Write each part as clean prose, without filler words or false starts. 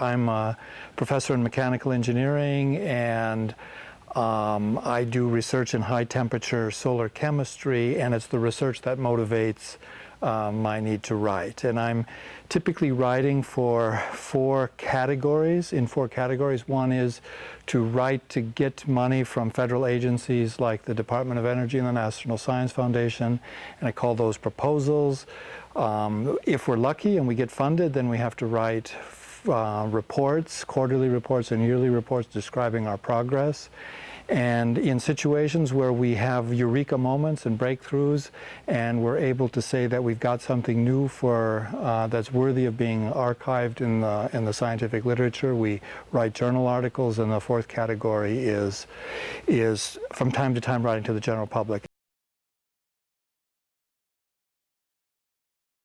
I'm a professor in mechanical engineering, and I do research in high temperature solar chemistry, and it's the research that motivates my need to write. And I'm typically writing for four categories. One is to write to get money from federal agencies like the Department of Energy and the National Science Foundation, and I call those proposals. If we're lucky and we get funded, then we have to write reports, quarterly reports and yearly reports describing our progress. And in situations where we have eureka moments and breakthroughs, and we're able to say that we've got something new that's worthy of being archived in the scientific literature, we write journal articles. And the fourth category is from time to time writing to the general public.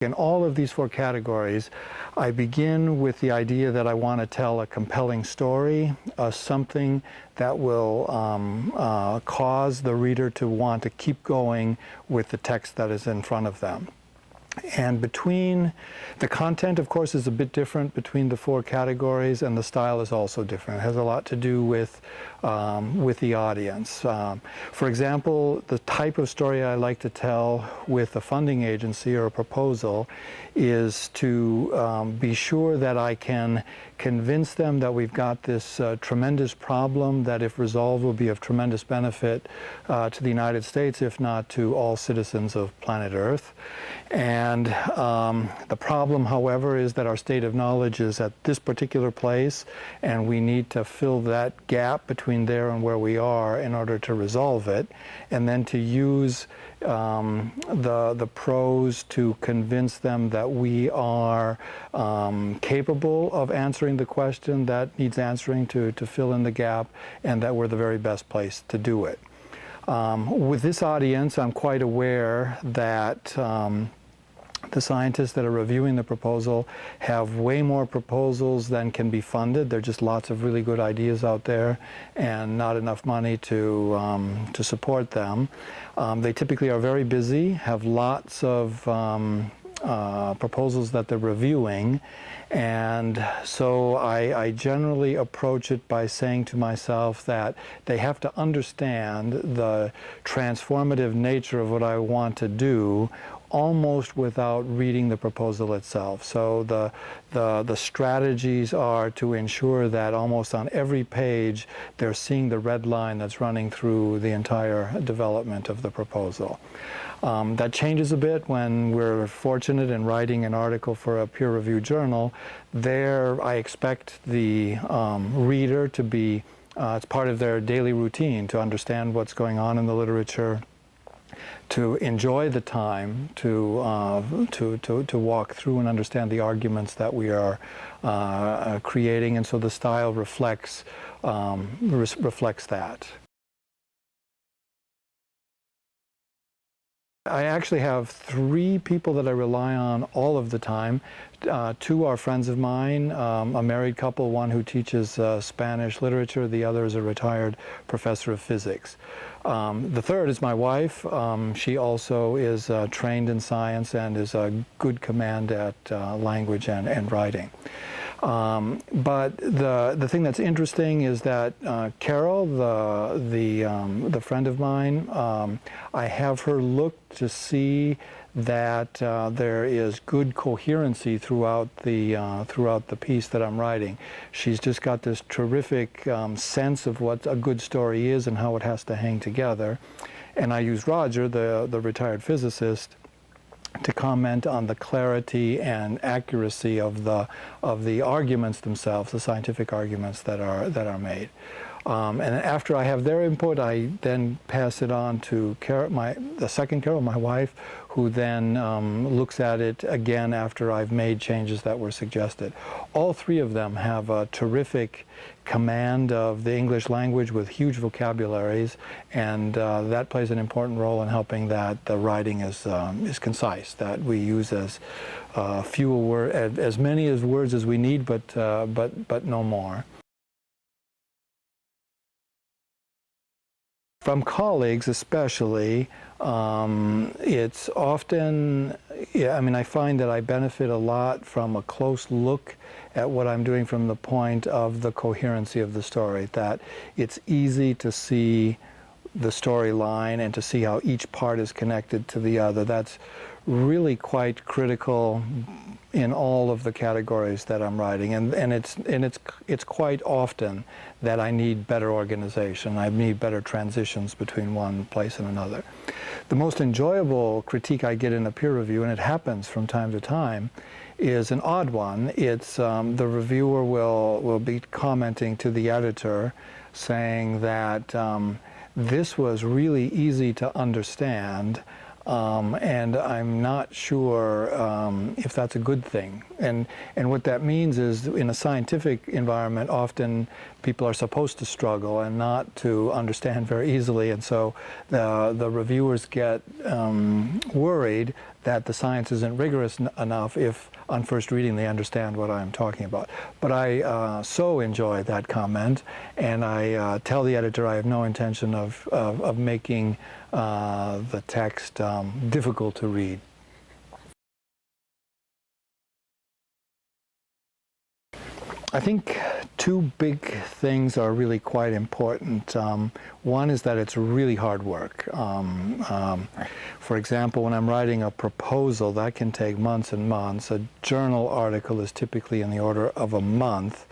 In all of these four categories, I begin with the idea that I want to tell a compelling story, something that will cause the reader to want to keep going with the text that is in front of them. And between the content, of course, is a bit different between the four categories, and the style is also different. It has a lot to do with the audience. For example, the type of story I like to tell with a funding agency or a proposal is to be sure that I can convince them that we've got this tremendous problem that, if resolved, will be of tremendous benefit to the United States, if not to all citizens of planet Earth. And the problem, however, is that our state of knowledge is at this particular place, and we need to fill that gap between there and where we are in order to resolve it, and then to use the prose to convince them that we are capable of answering the question that needs answering to fill in the gap, and that we're the very best place to do it. With this audience, I'm quite aware that the scientists that are reviewing the proposal have way more proposals than can be funded. There are just lots of really good ideas out there and not enough money to support them. They typically are very busy, have lots of proposals that they're reviewing, and so I generally approach it by saying to myself that they have to understand the transformative nature of what I want to do almost without reading the proposal itself. So the strategies are to ensure that almost on every page they're seeing the red line that's running through the entire development of the proposal. That changes a bit when we're fortunate in writing an article for a peer-reviewed journal. There, I expect the reader to be, it's part of their daily routine to understand what's going on in the literature, to enjoy the time to walk through and understand the arguments that we are creating, and so the style reflects that. I actually have three people that I rely on all of the time. Two are friends of mine, a married couple, one who teaches Spanish literature, the other is a retired professor of physics. The third is my wife. She also is trained in science and is a good command at language and writing. But the thing that's interesting is that Carol, the friend of mine, I have her look to see that there is good coherency throughout the piece that I'm writing. She's just got this terrific sense of what a good story is and how it has to hang together. And I use Roger, the retired physicist, to comment on the clarity and accuracy of the arguments themselves, the scientific arguments that are made. And after I have their input, I then pass it on to the second Carol, my wife, who then looks at it again after I've made changes that were suggested. All three of them have a terrific command of the English language with huge vocabularies, and that plays an important role in helping that the writing is concise, that we use as many words as we need, but no more. from colleagues especially, it's often, yeah, I mean, I find that I benefit a lot from a close look at what I'm doing from the point of the coherency of the story, that it's easy to see the storyline and to see how each part is connected to the other. That's really quite critical in all of the categories that I'm writing, and it's quite often that I need better organization. I need better transitions between one place and another. The most enjoyable critique I get in a peer review, and it happens from time to time, is an odd one. It's the reviewer will be commenting to the editor, saying that this was really easy to understand. And I'm not sure if that's a good thing. And what that means is, in a scientific environment, often people are supposed to struggle and not to understand very easily. And so the reviewers get worried that the science isn't rigorous enough if on first reading they understand what I'm talking about. But I so enjoy that comment, and I tell the editor I have no intention of making the text difficult to read. I think two big things are really quite important. One is that it's really hard work. For example, when I'm writing a proposal, that can take months and months. A journal article is typically in the order of a month.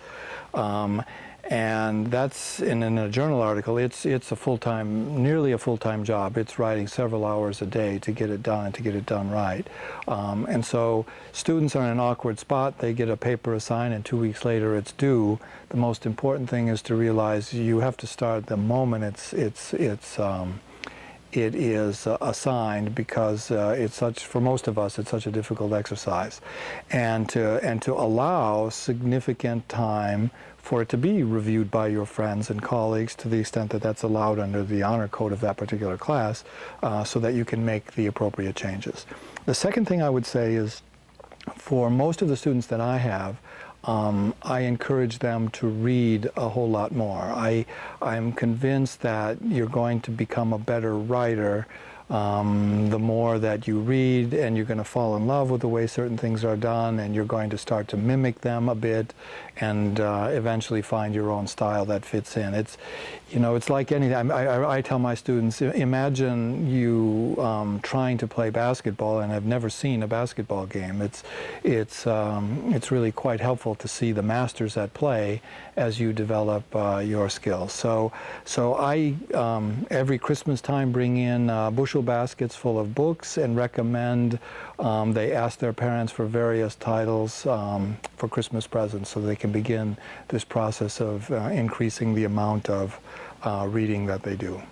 And that's, in a journal article, it's a full-time, nearly a full-time job. It's writing several hours a day to get it done and to get it done right. And so students are in an awkward spot. They get a paper assigned, and 2 weeks later it's due. The most important thing is to realize you have to start the moment it is assigned, because it's such, for most of us, it's such a difficult exercise, and to allow significant time for it to be reviewed by your friends and colleagues, to the extent that that's allowed under the honor code of that particular class, so that you can make the appropriate changes. The second thing I would say is, for most of the students that I have, I encourage them to read a whole lot more. I'm convinced that you're going to become a better writer the more that you read, and you're going to fall in love with the way certain things are done, and you're going to start to mimic them a bit, and eventually find your own style that fits in. It's, you know, it's like anything. I tell my students, imagine you trying to play basketball and have never seen a basketball game. It's really quite helpful to see the masters at play as you develop your skills. So I every Christmas time bring in bushel baskets full of books and recommend they ask their parents for various titles for Christmas presents, so they can begin this process of increasing the amount of reading that they do.